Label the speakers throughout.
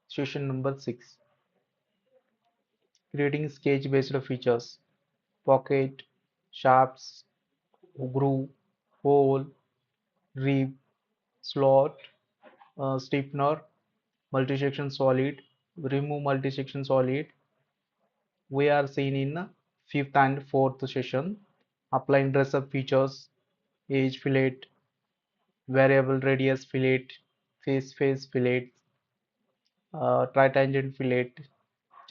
Speaker 1: Session number 6. Creating sketch based features. Pocket, shafts, groove, hole, rib, slot, stiffener, multi-section solid, remove multi-section solid. We are seen in fifth and fourth session. Applying dress-up features, edge fillet, variable radius fillet, face fillet, tritangent fillet,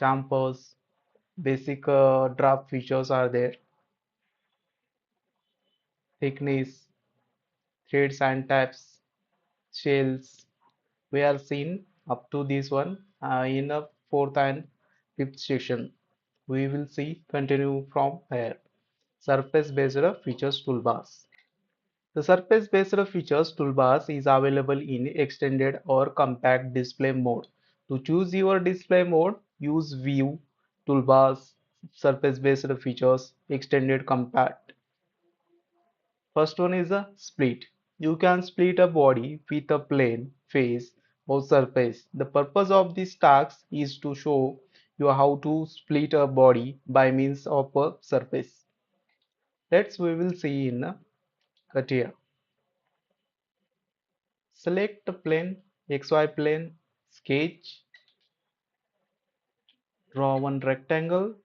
Speaker 1: chamfers, basic draft features are there, thickness, threads and tabs, shells. We are seen up to this one in the fourth and fifth session. We will see continue from here. Surface based features toolbars. The surface based features toolbars is available in extended or compact display mode. To choose your display mode, use view, toolbars, surface based features, extended compact. First one is a split. You can split a body with a plane, face or surface. The purpose of this task is to show you how to split a body by means of a surface. We will see in CATIA. Select the plane, XY plane, sketch, draw one rectangle,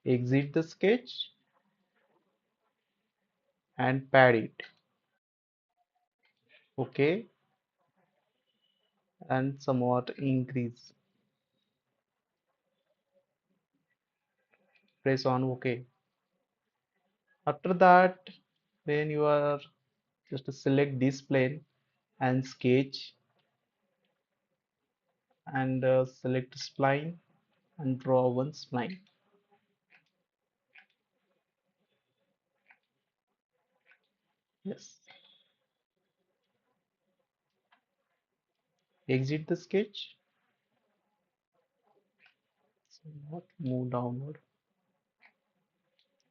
Speaker 1: exit the sketch and pad it. OK, and somewhat increase. Press on OK. After that, when you are just select this plane and sketch and select spline and draw one spline. Yes. Exit the sketch. Somewhat move downward.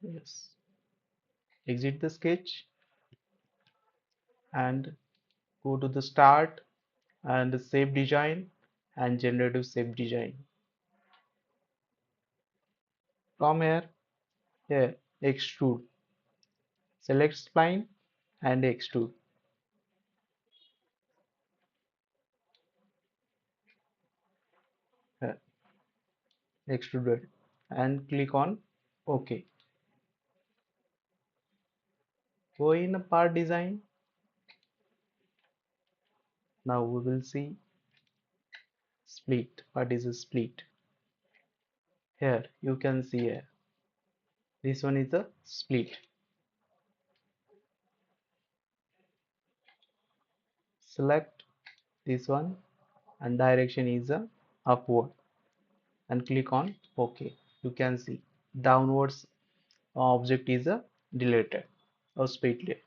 Speaker 1: Yes. Exit the sketch and go to the start and save design and generative shape design. From here extrude, select spline and extrude. Here, extruded and click on OK. Go in part design. Now we will see split. What is a split? Here you can see here. This one is a split. Select this one and direction is a upward and click on OK. You can see downwards object is a deleted or split layer.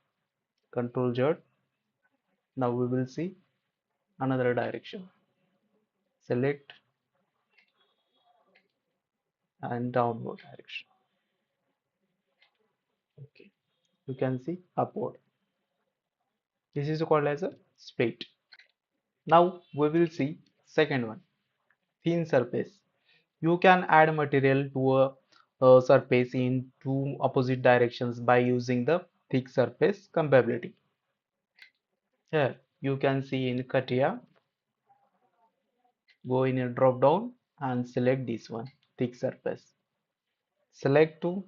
Speaker 1: Control Z. Now we will see another direction. Select and downward direction. Okay, you can see upward. This is called as a split. Now we will see second one, thin surface. You can add material to a surface in two opposite directions by using the thick surface compatibility. Here you can see in CATIA, go in a drop down and select this one, thick surface. Select to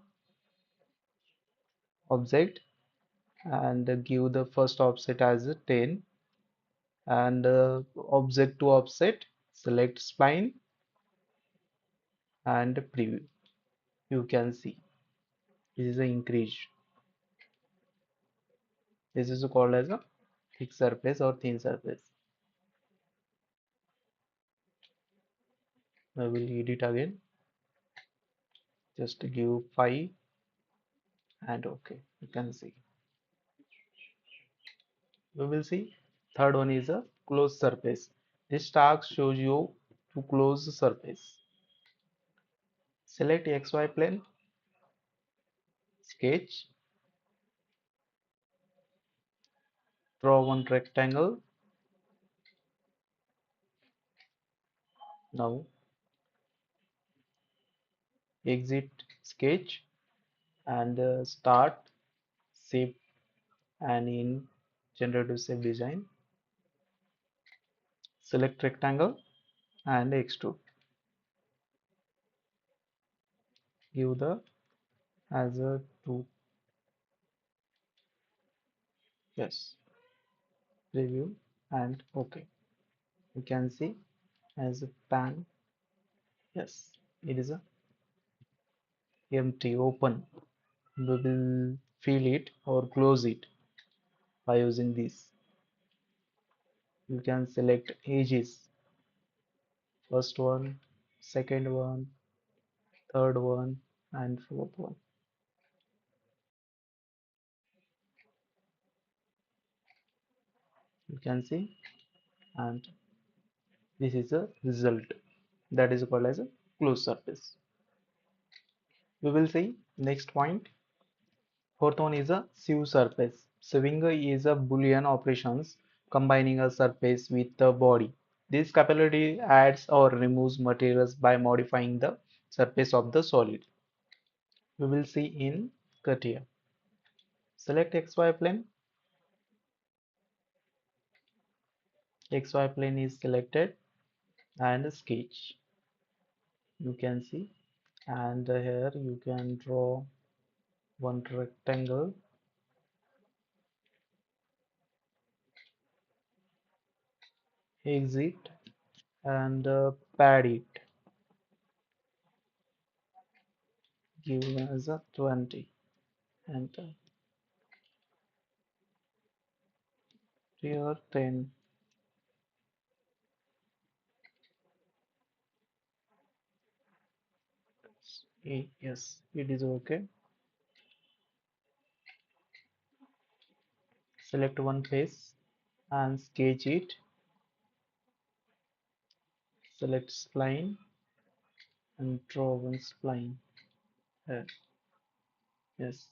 Speaker 1: object and give the first offset as a 10 and object to offset, select spline and preview. You can see this is an increase. This is called as a thick surface or thin surface. I will edit again, just give 5 and OK. You can see. We will see third one is a closed surface. This task shows you to close the surface. Select XY plane, sketch, draw one rectangle Now exit sketch and start shape and in generative shape design select rectangle and extrude. Give the as a to yes preview and OK. You can see as a pan. Yes, it is a empty open. We will fill it or close it by using this. You can select edges, first one, second one, third one, and fourth one. You can see, and this is the result that is called as a closed surface. We will see next point. Fourth one is a sieve surface. Sieving is a Boolean operations combining a surface with the body. This capability adds or removes materials by modifying the surface of the solid. We will see in CATIA. Select XY plane. XY plane is selected and sketch. You can see, and here you can draw one rectangle. Exit and pad it. Give as a 20. Enter. Here 10. Yes, it is okay. Select one face and sketch it. Select spline and draw one spline. Here. Yes.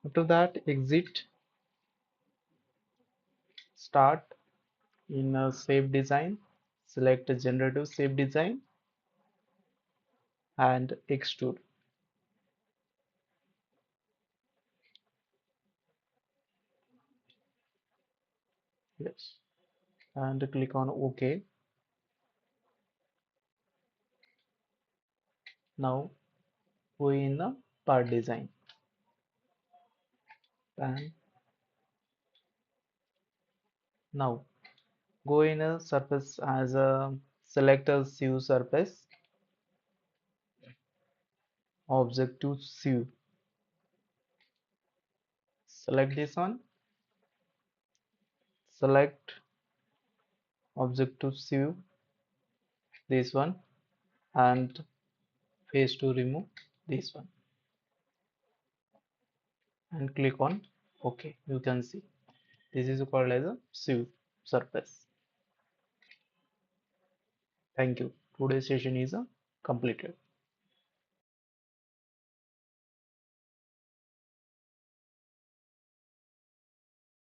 Speaker 1: After that, exit, start in a shape design. Select a generative shape design and extrude. Yes. And click on OK. Now go in a part design. And now go in a surface as a select a sieve surface. Object to sieve. Select this one. Select object to sieve this one and face to remove this one and click on OK. You can see this is called as a sieve surface. Thank you. Today's session is completed.